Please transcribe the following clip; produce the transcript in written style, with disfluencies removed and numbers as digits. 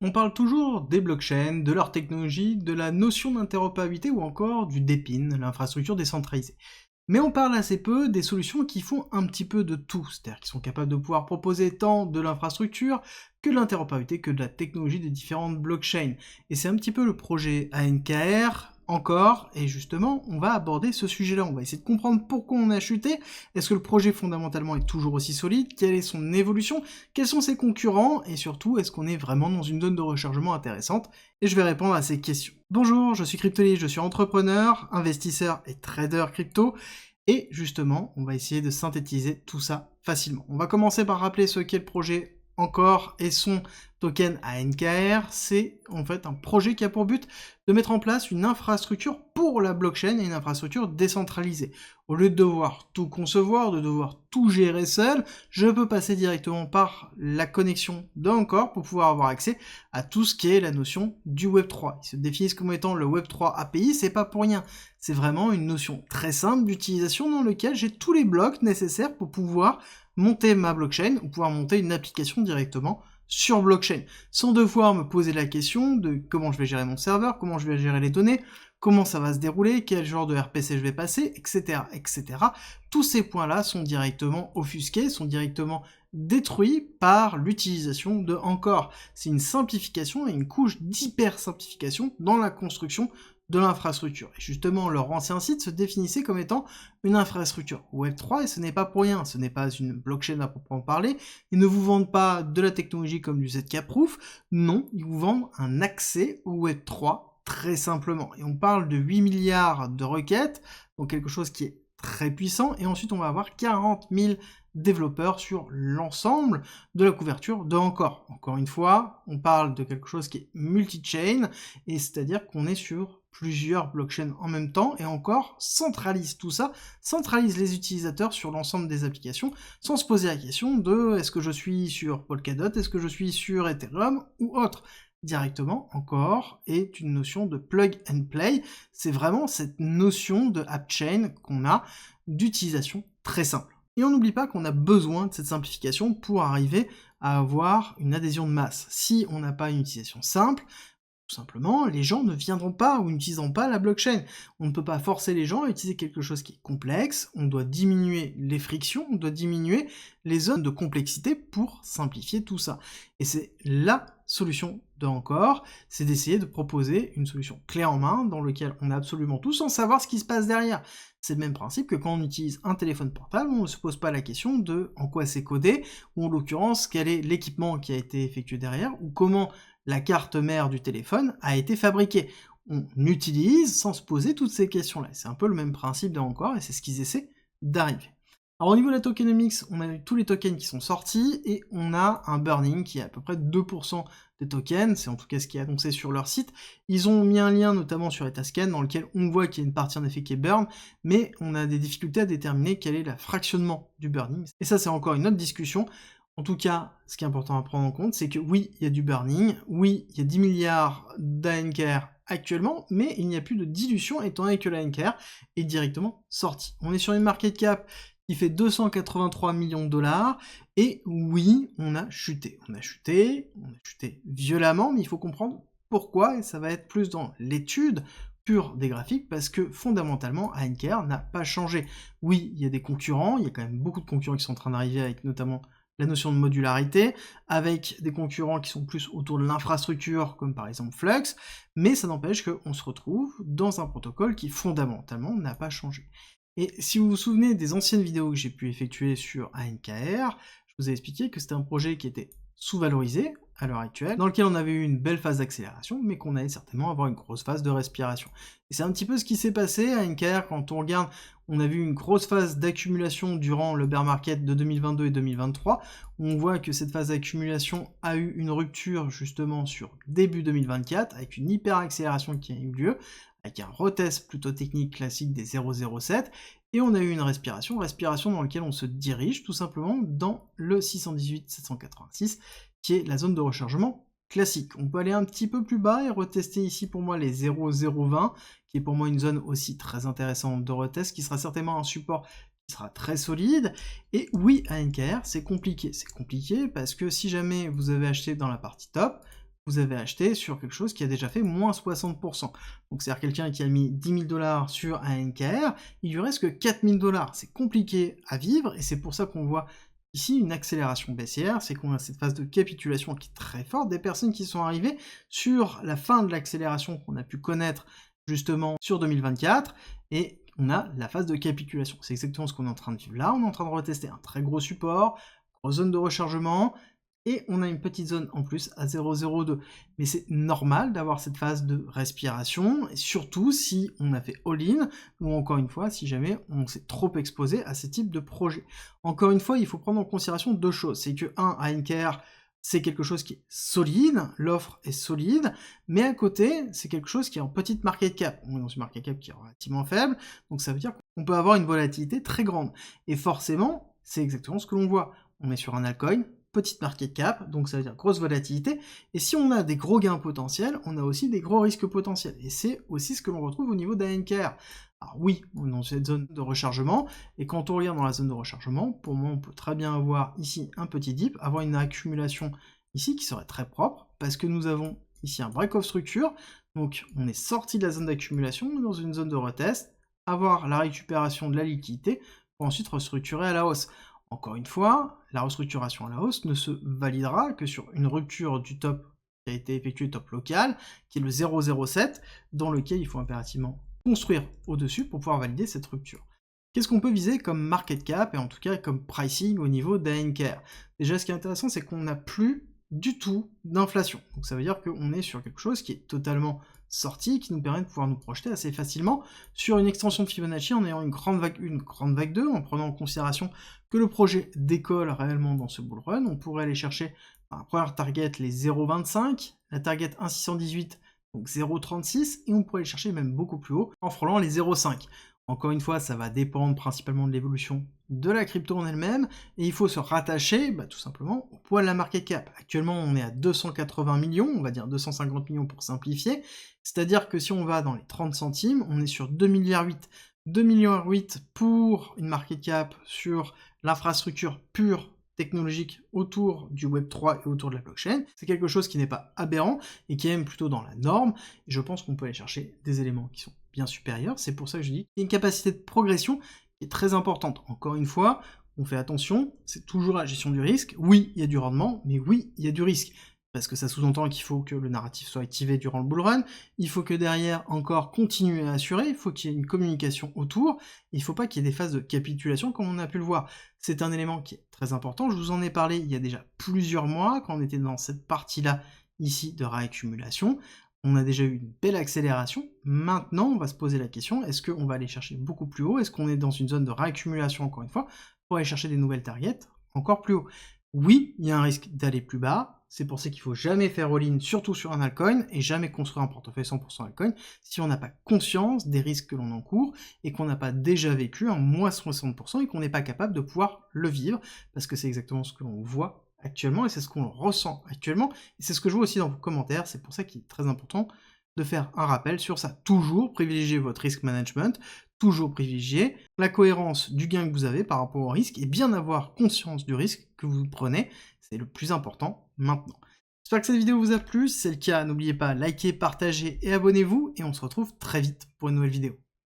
On parle toujours des blockchains, de leur technologie, de la notion d'interopérabilité ou encore du DePIN, l'infrastructure décentralisée. Mais on parle assez peu des solutions qui font un petit peu de tout, c'est-à-dire qui sont capables de pouvoir proposer tant de l'infrastructure que de l'interopérabilité, que de la technologie des différentes blockchains. Et c'est un petit peu le projet ANKR encore, et justement, on va aborder ce sujet-là. On va essayer de comprendre pourquoi on a chuté, est-ce que le projet fondamentalement est toujours aussi solide, quelle est son évolution, quels sont ses concurrents, et surtout, est-ce qu'on est vraiment dans une zone de rechargement intéressante? Et je vais répondre à ces questions. Bonjour, je suis Cryptoly, je suis entrepreneur, investisseur et trader crypto, et justement, on va essayer de synthétiser tout ça facilement. On va commencer par rappeler ce qu'est le projet encore et son token ANKR. C'est en fait un projet qui a pour but de mettre en place une infrastructure pour la blockchain et une infrastructure décentralisée. Au lieu de devoir tout concevoir, de devoir tout gérer seul, je peux passer directement par la connexion de Encore pour pouvoir avoir accès à tout ce qui est la notion du Web3. Ils se définissent comme étant le Web3 API, c'est pas pour rien. C'est vraiment une notion très simple d'utilisation dans laquelle j'ai tous les blocs nécessaires pour pouvoir monter ma blockchain ou pouvoir monter une application directement sur blockchain, sans devoir me poser la question de comment je vais gérer mon serveur, comment je vais gérer les données, comment ça va se dérouler, quel genre de RPC je vais passer, etc., etc. Tous ces points-là sont directement offusqués, sont directement détruits par l'utilisation de Encore. C'est une simplification et une couche d'hyper simplification dans la construction de l'infrastructure. Et justement, leur ancien site se définissait comme étant une infrastructure Web3, et ce n'est pas pour rien, ce n'est pas une blockchain à proprement parler, ils ne vous vendent pas de la technologie comme du ZK-Proof, non, ils vous vendent un accès au Web3, très simplement. Et on parle de 8 milliards de requêtes, donc quelque chose qui est très puissant, et ensuite on va avoir 40 000 développeurs sur l'ensemble de la couverture de Encore. Encore une fois, on parle de quelque chose qui est multi-chain, et c'est-à-dire qu'on est sur plusieurs blockchains en même temps, et Encore centralise tout ça, centralise les utilisateurs sur l'ensemble des applications, sans se poser la question de est-ce que je suis sur Polkadot, est-ce que je suis sur Ethereum ou autre. Directement, Encore est une notion de plug and play, c'est vraiment cette notion de app chain qu'on a d'utilisation très simple. Et on n'oublie pas qu'on a besoin de cette simplification pour arriver à avoir une adhésion de masse. Si on n'a pas une utilisation simple, tout simplement, les gens ne viendront pas ou n'utiliseront pas la blockchain. On ne peut pas forcer les gens à utiliser quelque chose qui est complexe, on doit diminuer les frictions, on doit diminuer les zones de complexité pour simplifier tout ça. Et c'est la solution de Encore, c'est d'essayer de proposer une solution clé en main dans laquelle on a absolument tout sans savoir ce qui se passe derrière. C'est le même principe que quand on utilise un téléphone portable, on ne se pose pas la question de en quoi c'est codé, ou en l'occurrence quel est l'équipement qui a été effectué derrière, ou comment la carte mère du téléphone a été fabriquée. On utilise sans se poser toutes ces questions-là. C'est un peu le même principe de Encore, et c'est ce qu'ils essaient d'arriver. Alors au niveau de la tokenomics, on a eu tous les tokens qui sont sortis, et on a un burning qui est à peu près 2% des tokens, c'est en tout cas ce qui est annoncé sur leur site. Ils ont mis un lien notamment sur Etascan dans lequel on voit qu'il y a une partie en effet qui est burn, mais on a des difficultés à déterminer quel est le fractionnement du burning. Et ça c'est encore une autre discussion. En tout cas, ce qui est important à prendre en compte, c'est que oui, il y a du burning, oui, il y a 10 milliards d'ANKR actuellement, mais il n'y a plus de dilution étant donné que l'ANKR est directement sorti. On est sur une market cap qui fait 283 millions de dollars, et oui, on a chuté violemment, mais il faut comprendre pourquoi, et ça va être plus dans l'étude pure des graphiques, parce que fondamentalement, ANKR n'a pas changé. Oui, il y a des concurrents, il y a quand même beaucoup de concurrents qui sont en train d'arriver avec notamment la notion de modularité, avec des concurrents qui sont plus autour de l'infrastructure, comme par exemple Flux, mais ça n'empêche qu'on se retrouve dans un protocole qui fondamentalement n'a pas changé. Et si vous vous souvenez des anciennes vidéos que j'ai pu effectuer sur ANKR, je vous ai expliqué que c'était un projet qui était sous-valorisé à l'heure actuelle, dans lequel on avait eu une belle phase d'accélération, mais qu'on allait certainement avoir une grosse phase de respiration. Et c'est un petit peu ce qui s'est passé à ANKR quand on regarde. On a vu une grosse phase d'accumulation durant le bear market de 2022 et 2023. On voit que cette phase d'accumulation a eu une rupture justement sur début 2024, avec une hyper accélération qui a eu lieu, avec un retest plutôt technique classique des 0,07, et on a eu une respiration dans laquelle on se dirige tout simplement dans le 618-786, qui est la zone de rechargement classique. On peut aller un petit peu plus bas et retester ici pour moi les 0,020, qui est pour moi une zone aussi très intéressante de retest, qui sera certainement un support qui sera très solide. Et oui, ANKR, c'est compliqué parce que si jamais vous avez acheté dans la partie top, vous avez acheté sur quelque chose qui a déjà fait moins 60%. Donc c'est-à-dire quelqu'un qui a mis 10 000 $ sur un NKR, il lui reste que 4 000 $. C'est compliqué à vivre, et c'est pour ça qu'on voit ici une accélération baissière, c'est qu'on a cette phase de capitulation qui est très forte, des personnes qui sont arrivées sur la fin de l'accélération qu'on a pu connaître justement sur 2024, et on a la phase de capitulation. C'est exactement ce qu'on est en train de vivre là, on est en train de retester un très gros support, grosse zone de rechargement, et on a une petite zone en plus à 0,02. Mais c'est normal d'avoir cette phase de respiration, et surtout si on a fait all-in, ou encore une fois, si jamais on s'est trop exposé à ces types de projets. Encore une fois, il faut prendre en considération deux choses. C'est que, ANKR, c'est quelque chose qui est solide, l'offre est solide, mais à côté, c'est quelque chose qui est en petite market cap. On est dans une market cap qui est relativement faible, donc ça veut dire qu'on peut avoir une volatilité très grande. Et forcément, c'est exactement ce que l'on voit. On est sur un altcoin, petite market cap, donc ça veut dire grosse volatilité, et si on a des gros gains potentiels, on a aussi des gros risques potentiels, et c'est aussi ce que l'on retrouve au niveau d'ANKR. Alors oui, on est dans cette zone de rechargement, et quand on regarde dans la zone de rechargement, pour moi on peut très bien avoir ici un petit dip, avoir une accumulation ici qui serait très propre, parce que nous avons ici un break of structure, donc on est sorti de la zone d'accumulation, dans une zone de retest, avoir la récupération de la liquidité, pour ensuite restructurer à la hausse. Encore une fois, la restructuration à la hausse ne se validera que sur une rupture du top qui a été effectué, top local, qui est le 0,07, dans lequel il faut impérativement construire au-dessus pour pouvoir valider cette rupture. Qu'est-ce qu'on peut viser comme market cap, et en tout cas comme pricing au niveau d'ANKR? Déjà, ce qui est intéressant, c'est qu'on n'a plus du tout d'inflation. Donc ça veut dire qu'on est sur quelque chose qui est totalement sorti, qui nous permet de pouvoir nous projeter assez facilement sur une extension de Fibonacci en ayant une grande vague 2, en prenant en considération que le projet décolle réellement dans ce bull run. On pourrait aller chercher un premier target, les 0,25, la target 1,618, donc 0,36, et on pourrait aller chercher même beaucoup plus haut en frôlant les 0,5. Encore une fois, ça va dépendre principalement de l'évolution de la crypto en elle-même, et il faut se rattacher tout simplement au poids de la market cap. Actuellement, on est à 280 millions, on va dire 250 millions pour simplifier, c'est-à-dire que si on va dans les 30 centimes, on est sur 2,8 milliards. 2,8 milliards pour une market cap sur l'infrastructure pure technologique autour du Web3 et autour de la blockchain. C'est quelque chose qui n'est pas aberrant et qui est même plutôt dans la norme, et je pense qu'on peut aller chercher des éléments qui sont bien supérieurs. C'est pour ça que je dis qu'il y a une capacité de progression qui est très importante. Encore une fois, on fait attention, c'est toujours la gestion du risque. Oui, il y a du rendement, mais oui, il y a du risque. Parce que ça sous-entend qu'il faut que le narratif soit activé durant le bull run, il faut que derrière encore continuer à assurer, il faut qu'il y ait une communication autour, il ne faut pas qu'il y ait des phases de capitulation comme on a pu le voir. C'est un élément qui est très important, je vous en ai parlé il y a déjà plusieurs mois, quand on était dans cette partie-là, ici, de réaccumulation. On a déjà eu une belle accélération, maintenant on va se poser la question, est-ce qu'on va aller chercher beaucoup plus haut, est-ce qu'on est dans une zone de réaccumulation encore une fois, pour aller chercher des nouvelles targets encore plus haut? Oui, il y a un risque d'aller plus bas, c'est pour ça qu'il ne faut jamais faire all-in, surtout sur un altcoin, et jamais construire un portefeuille 100% altcoin, si on n'a pas conscience des risques que l'on encourt, et qu'on n'a pas déjà vécu un moins 60%, et qu'on n'est pas capable de pouvoir le vivre, parce que c'est exactement ce que l'on voit actuellement, et c'est ce qu'on ressent actuellement, et c'est ce que je vois aussi dans vos commentaires, c'est pour ça qu'il est très important de faire un rappel sur ça. Toujours privilégier votre risk management, toujours privilégier la cohérence du gain que vous avez par rapport au risque, et bien avoir conscience du risque que vous prenez, c'est le plus important maintenant. J'espère que cette vidéo vous a plu, si c'est le cas, n'oubliez pas, likez, partagez et abonnez-vous, et on se retrouve très vite pour une nouvelle vidéo.